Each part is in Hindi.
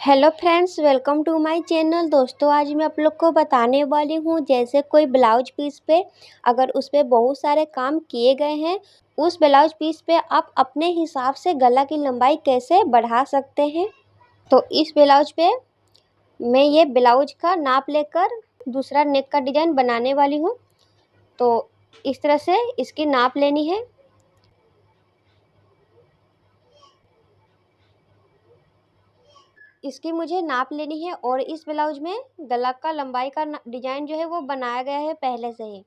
Hello friends, welcome to my channel. दोस्तों, आज मैं आप लोग को बताने वाली हूँ जैसे कोई ब्लाउज पीस पे अगर उस पे बहुत सारे काम किए गए हैं, उस ब्लाउज पीस पे आप अपने हिसाब से गला की लंबाई कैसे बढ़ा सकते हैं। तो इस ब्लाउज पे मैं ये ब्लाउज का नाप लेकर दूसरा नेक का डिज़ाइन बनाने वाली हूँ। तो इस तरह से इसकी नाप लेनी है। इसकी मुझे नाप लेनी है और इस ब्लाउज में गला का लंबाई का डिज़ाइन जो है वो बनाया गया है पहले से ही।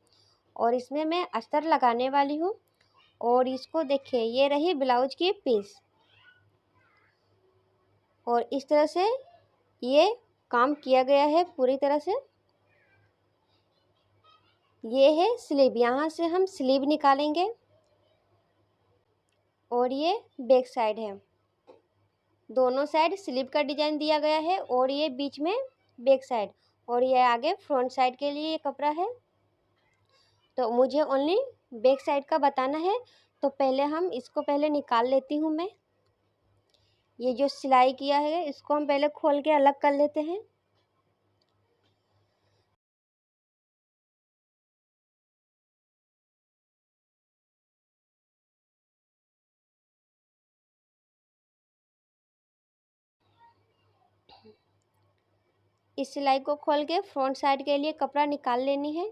और इसमें मैं अस्तर लगाने वाली हूँ। और इसको देखिए, ये रही ब्लाउज की पीस। और इस तरह से ये काम किया गया है पूरी तरह से। ये है स्लीव, यहाँ से हम स्लीव निकालेंगे। और ये बैक साइड है, दोनों साइड स्लीव का डिजाइन दिया गया है। और ये बीच में बैक साइड, और ये आगे फ्रंट साइड के लिए ये कपड़ा है। तो मुझे ओनली बैक साइड का बताना है। तो पहले हम इसको पहले निकाल लेती हूँ मैं। ये जो सिलाई किया है इसको हम पहले खोल के अलग कर लेते हैं। इस सिलाई को खोल के फ्रंट साइड के लिए कपड़ा निकाल लेनी है।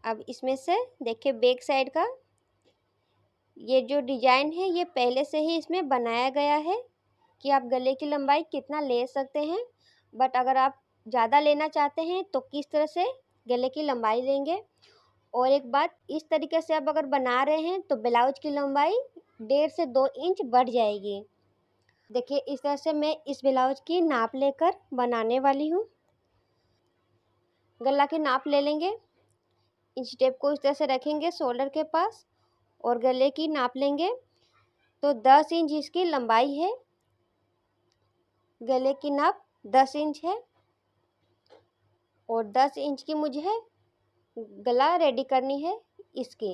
अब इसमें से देखिए, बैक साइड का ये जो डिजाइन है ये पहले से ही इसमें बनाया गया है कि आप गले की लंबाई कितना ले सकते हैं। बट अगर आप ज़्यादा लेना चाहते हैं तो किस तरह से गले की लंबाई लेंगे। और एक बात, इस तरीके से आप अगर बना रहे हैं तो ब्लाउज की लंबाई 1.5 से 2 इंच बढ़ जाएगी। देखिए, इस तरह से मैं इस ब्लाउज की नाप लेकर बनाने वाली हूँ। गला की नाप ले लेंगे, इंच टेप को इस तरह से रखेंगे शोल्डर के पास और गले की नाप लेंगे। तो 10 इंच इसकी लंबाई है, गले की नाप 10 इंच है। और 10 इंच की मुझे गला रेडी करनी है इसकी।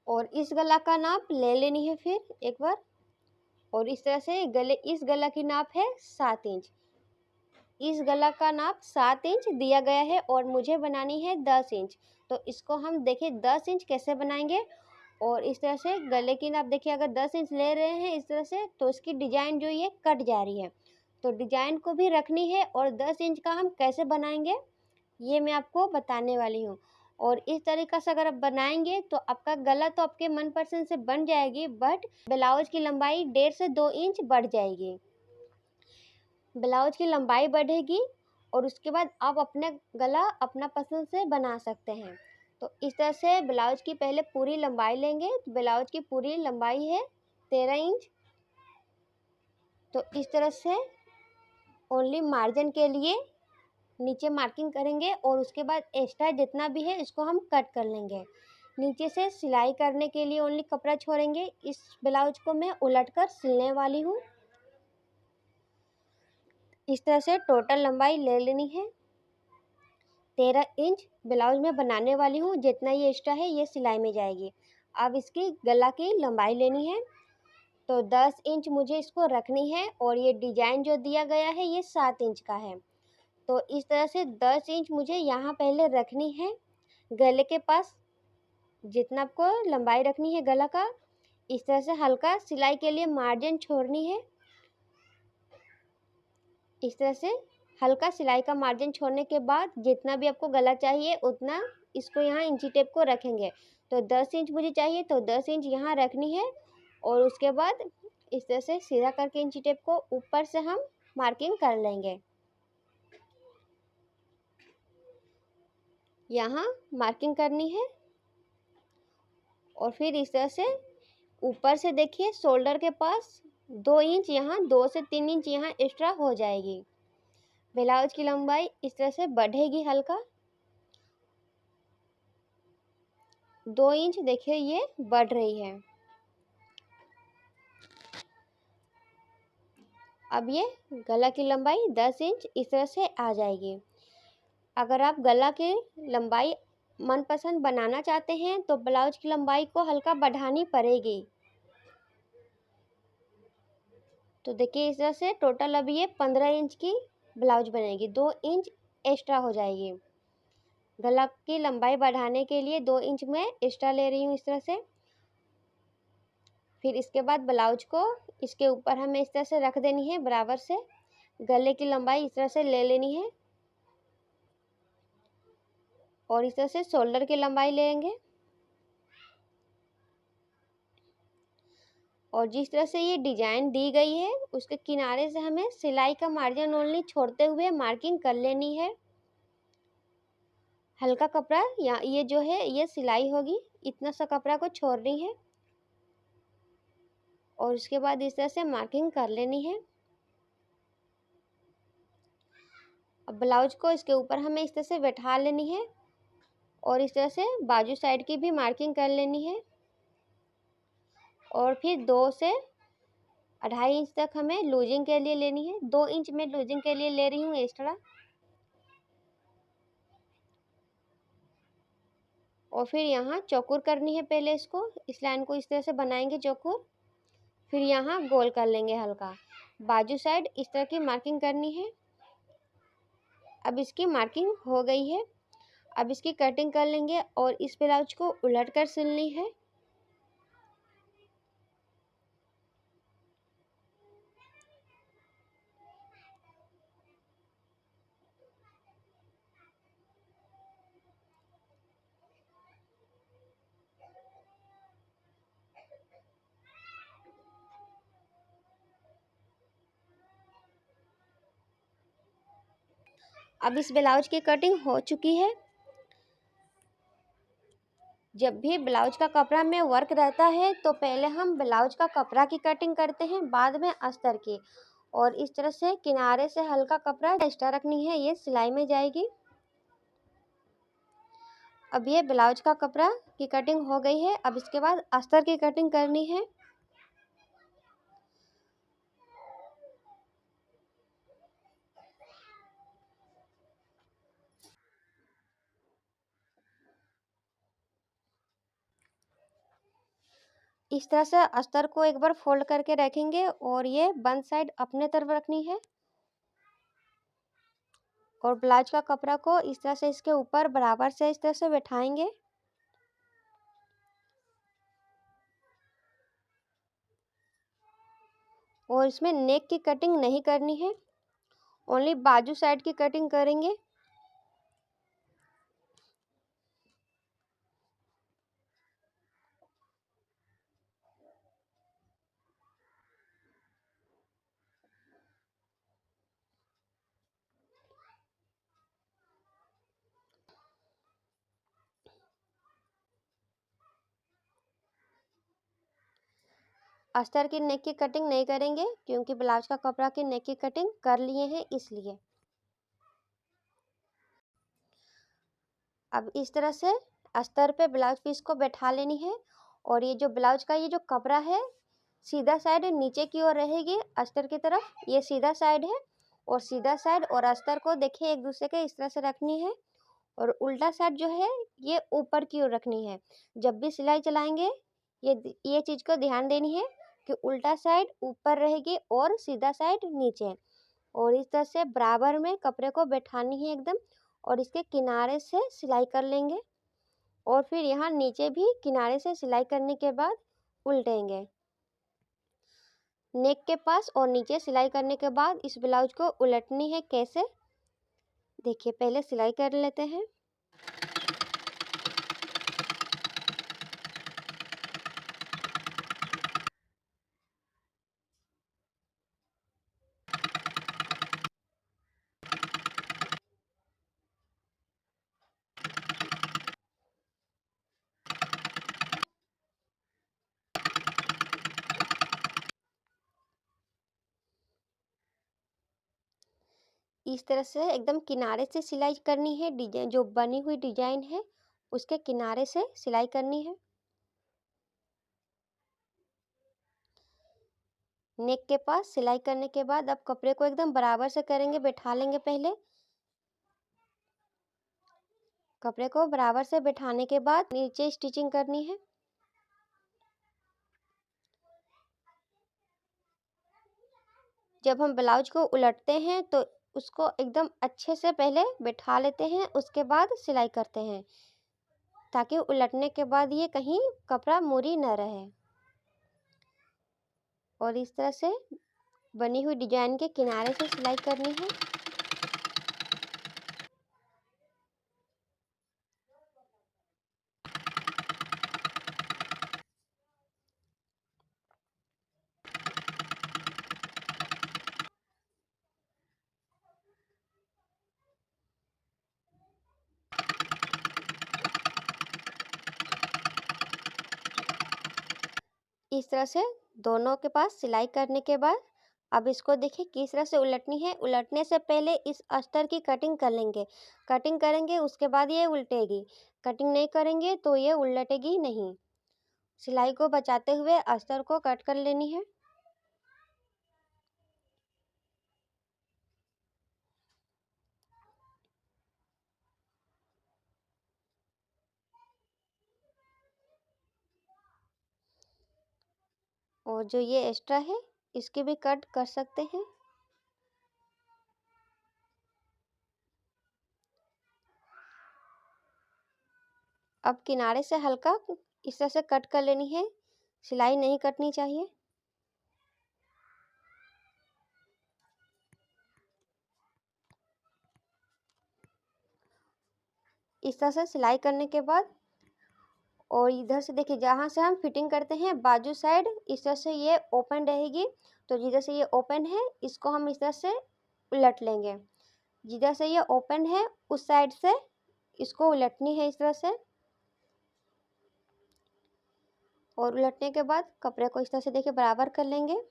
और इस गला का नाप ले लेनी है फिर एक बार। और इस तरह से इस गला की नाप है 7 इंच। इस गला का नाप 7 इंच दिया गया है और मुझे बनानी है 10 इंच। तो इसको हम देखिए 10 इंच कैसे बनाएंगे। और इस तरह से गले की नाप देखिए, अगर 10 इंच ले रहे हैं इस तरह से तो इसकी डिजाइन जो ये कट जा रही है। तो डिजाइन को भी रखनी है। और 10 इंच का हम कैसे बनाएंगे ये मैं आपको बताने वाली हूँ। और इस तरीक़ा से अगर आप बनाएंगे तो आपका गला तो आपके मनपसंद से बन जाएगी, बट ब्लाउज की लंबाई 1.5 से 2 इंच बढ़ जाएगी। ब्लाउज की लंबाई बढ़ेगी और उसके बाद आप अपने गला अपना पसंद से बना सकते हैं। तो इस तरह से ब्लाउज की पहले पूरी लंबाई लेंगे। ब्लाउज की पूरी लंबाई है 13 इंच। तो इस तरह से ओनली मार्जिन के लिए नीचे मार्किंग करेंगे और उसके बाद एक्स्ट्रा जितना भी है इसको हम कट कर लेंगे। नीचे से सिलाई करने के लिए ओनली कपड़ा छोड़ेंगे। इस ब्लाउज को मैं उलट कर सिलने वाली हूँ। इस तरह से टोटल लंबाई ले लेनी है। 13 इंच ब्लाउज में बनाने वाली हूँ, जितना ये एक्स्ट्रा है ये सिलाई में जाएगी। अब इसकी गला की लंबाई लेनी है। तो 10 इंच मुझे इसको रखनी है और ये डिजाइन जो दिया गया है ये 7 इंच का है। तो इस तरह से 10 इंच मुझे यहाँ पहले रखनी है गले के पास, जितना आपको लंबाई रखनी है गला का। इस तरह से हल्का सिलाई के लिए मार्जिन छोड़नी है। इस तरह से हल्का सिलाई का मार्जिन छोड़ने के बाद जितना भी आपको गला चाहिए उतना इसको यहाँ इंची टेप को रखेंगे। तो 10 इंच मुझे चाहिए तो 10 इंच यहाँ रखनी है। और उसके बाद इस तरह से सीधा करके इंची टेप को ऊपर से हम मार्किंग कर लेंगे। यहाँ मार्किंग करनी है। और फिर इस तरह से ऊपर से देखिए शोल्डर के पास 2 इंच, यहाँ 2 से 3 इंच यहाँ एक्स्ट्रा हो जाएगी। ब्लाउज की लंबाई इस तरह से बढ़ेगी हल्का। 2 इंच देखिए ये बढ़ रही है। अब ये गला की लंबाई 10 इंच इस तरह से आ जाएगी। अगर आप गला की लंबाई मनपसंद बनाना चाहते हैं तो ब्लाउज की लंबाई को हल्का बढ़ानी पड़ेगी। तो देखिए इस तरह से टोटल अब ये 15 इंच की ब्लाउज बनेगी, 2 इंच एक्स्ट्रा हो जाएगी। गला की लंबाई बढ़ाने के लिए 2 इंच में एक्स्ट्रा ले रही हूँ इस तरह से। फिर इसके बाद ब्लाउज को इसके ऊपर हमें इस तरह से रख देनी है बराबर से। गले की लंबाई इस तरह से ले लेनी है और इस तरह से शोल्डर की लंबाई लेंगे। और जिस तरह से ये डिजाइन दी गई है उसके किनारे से हमें सिलाई का मार्जिन ओनली छोड़ते हुए मार्किंग कर लेनी है। हल्का कपड़ा या ये जो है ये सिलाई होगी, इतना सा कपड़ा को छोड़नी है और उसके बाद इस तरह से मार्किंग कर लेनी है। अब ब्लाउज को इसके ऊपर हमें इस तरह से बैठा लेनी है और इस तरह से बाजू साइड की भी मार्किंग कर लेनी है और फिर 2 से 2.5 इंच तक हमें लूजिंग के लिए लेनी है। 2 इंच में लूजिंग के लिए ले रही हूँ एक्स्ट्रा। और फिर यहाँ चौकोर करनी है, पहले इसको इस लाइन को इस तरह से बनाएंगे चौकोर, फिर यहाँ गोल कर लेंगे हल्का। बाजू साइड इस तरह की मार्किंग करनी है। अब इसकी मार्किंग हो गई है, अब इसकी कटिंग कर लेंगे और इस ब्लाउज को उलट कर सिलनी है। अब इस ब्लाउज की कटिंग हो चुकी है। जब भी ब्लाउज का कपड़ा में वर्क रहता है तो पहले हम ब्लाउज का कपड़ा की कटिंग करते हैं, बाद में अस्तर की। और इस तरह से किनारे से हल्का कपड़ा एक्स्ट्रा रखनी है, ये सिलाई में जाएगी। अब ये ब्लाउज का कपड़ा की कटिंग हो गई है। अब इसके बाद अस्तर की कटिंग करनी है। इस तरह से अस्तर को एक बार फोल्ड करके रखेंगे और ये बंद साइड अपने तरफ रखनी है और ब्लाउज का कपड़ा को इस तरह से इसके ऊपर बराबर से इस तरह से बैठाएंगे। और इसमें नेक की कटिंग नहीं करनी है, ओनली बाजू साइड की कटिंग करेंगे। अस्तर की नेक की कटिंग नहीं करेंगे क्योंकि ब्लाउज का कपड़ा की नेक की कटिंग कर लिए हैं इसलिए। अब इस तरह से अस्तर पे ब्लाउज पीस को बैठा लेनी है और ये जो ब्लाउज का ये जो कपड़ा है सीधा साइड नीचे की ओर रहेगी अस्तर की तरफ, ये सीधा साइड है। और सीधा साइड और अस्तर को देखिए एक दूसरे के इस तरह से रखनी है और उल्टा साइड जो है ये ऊपर की ओर रखनी है। जब भी सिलाई चलाएंगे ये चीज को ध्यान देनी है कि उल्टा साइड ऊपर रहेगी और सीधा साइड नीचे। और इस तरह से बराबर में कपड़े को बैठानी है एकदम और इसके किनारे से सिलाई कर लेंगे और फिर यहाँ नीचे भी किनारे से सिलाई करने के बाद उल्टेंगे। नेक के पास और नीचे सिलाई करने के बाद इस ब्लाउज को उलटनी है। कैसे, देखिए पहले सिलाई कर लेते हैं। इस तरह से एकदम किनारे से सिलाई करनी है, डिजाइन जो बनी हुई डिजाइन है उसके किनारे से सिलाई करनी है। नेक के पास सिलाई करने के बाद अब कपड़े को एकदम बराबर से करेंगे, बैठा लेंगे पहले। कपड़े को बराबर से बिठाने के बाद नीचे स्टिचिंग करनी है। जब हम ब्लाउज को उलटते हैं तो उसको एकदम अच्छे से पहले बिठा लेते हैं, उसके बाद सिलाई करते हैं, ताकि उलटने के बाद ये कहीं कपड़ा मुड़ी न रहे। और इस तरह से बनी हुई डिजाइन के किनारे से सिलाई करनी है। इस तरह से दोनों के पास सिलाई करने के बाद अब इसको देखिए किस तरह से उलटनी है। उलटने से पहले इस अस्तर की कटिंग कर लेंगे। कटिंग करेंगे उसके बाद ये उल्टेगी। कटिंग नहीं करेंगे तो ये उलटेगी नहीं। सिलाई को बचाते हुए अस्तर को कट कर लेनी है। और जो ये एक्स्ट्रा है इसके भी कट कर सकते हैं। अब किनारे से हल्का इस तरह से कट कर लेनी है। सिलाई नहीं कटनी चाहिए। इस तरह से सिलाई करने के बाद और इधर से देखिए जहाँ से हम फिटिंग करते हैं बाजू साइड इस तरह से ये ओपन रहेगी। तो जिधर से ये ओपन है इसको हम इस तरह से उलट लेंगे। जिधर से ये ओपन है उस साइड से इसको उलटनी है इस तरह से। और उलटने के बाद कपड़े को इस तरह से देखिए बराबर कर लेंगे।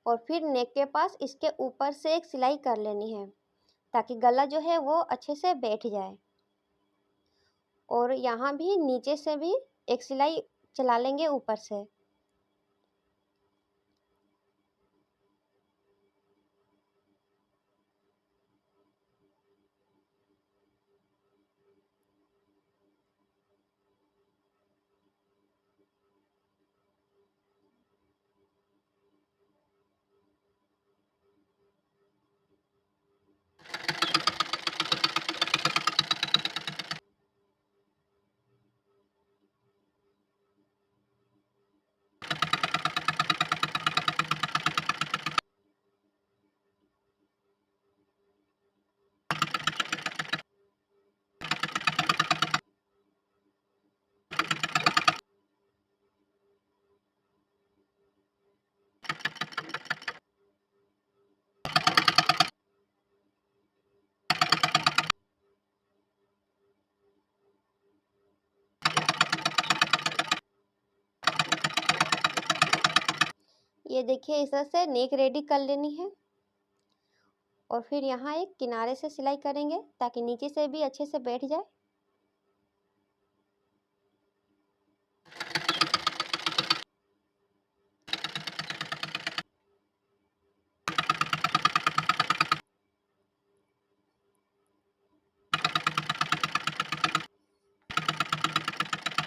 और फिर नेक के पास इसके ऊपर से एक सिलाई कर लेनी है, ताकि गला जो है वो अच्छे से बैठ जाए। और यहाँ भी नीचे से भी एक सिलाई चला लेंगे ऊपर से। ये देखिए इस तरह से नेक रेडी कर लेनी है। और फिर यहाँ एक किनारे से सिलाई करेंगे ताकि नीचे से भी अच्छे से बैठ जाए।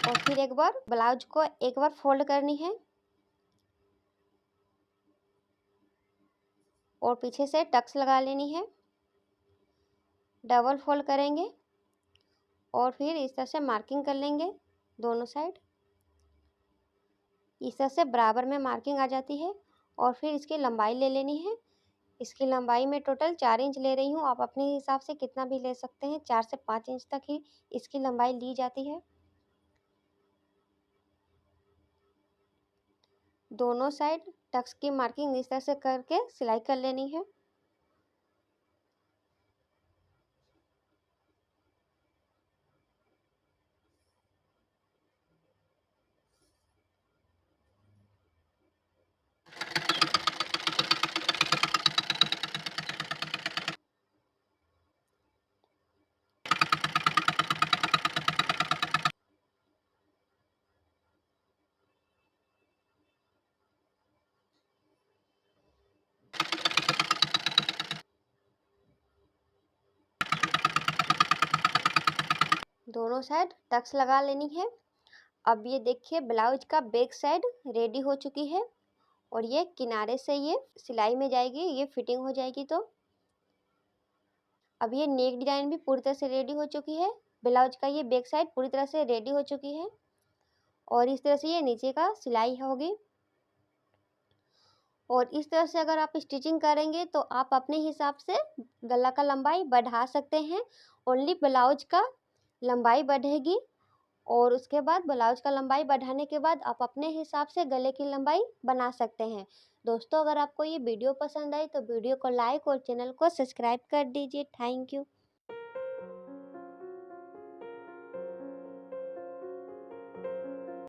और फिर एक बार ब्लाउज को एक बार फोल्ड करनी है और पीछे से टक्स लगा लेनी है। डबल फोल्ड करेंगे और फिर इस तरह से मार्किंग कर लेंगे दोनों साइड। इस तरह से बराबर में मार्किंग आ जाती है। और फिर इसकी लंबाई ले लेनी है। इसकी लंबाई में टोटल 4 इंच ले रही हूँ। आप अपने हिसाब से कितना भी ले सकते हैं। 4 से 5 इंच तक ही इसकी लंबाई ली जाती है। दोनों साइड टक्स की मार्किंग इस तरह से करके सिलाई कर लेनी है। दोनों साइड टक्स लगा लेनी है। अब ये देखिए ब्लाउज का बैक साइड रेडी हो चुकी है और ये किनारे से ये सिलाई में जाएगी, ये फिटिंग हो जाएगी। तो अब ये नेक डिजाइन भी पूरी तरह से रेडी हो चुकी है। ब्लाउज का ये बैक साइड पूरी तरह से रेडी हो चुकी है और इस तरह से ये नीचे का सिलाई होगी। और इस तरह से अगर आप स्टिचिंग करेंगे तो आप अपने हिसाब से गला का लंबाई बढ़ा सकते हैं। ओनली ब्लाउज का लंबाई बढ़ेगी और उसके बाद ब्लाउज का लंबाई बढ़ाने के बाद आप अपने हिसाब से गले की लंबाई बना सकते हैं। दोस्तों, अगर आपको ये वीडियो पसंद आई तो वीडियो को लाइक और चैनल को सब्सक्राइब कर दीजिए। Thank you.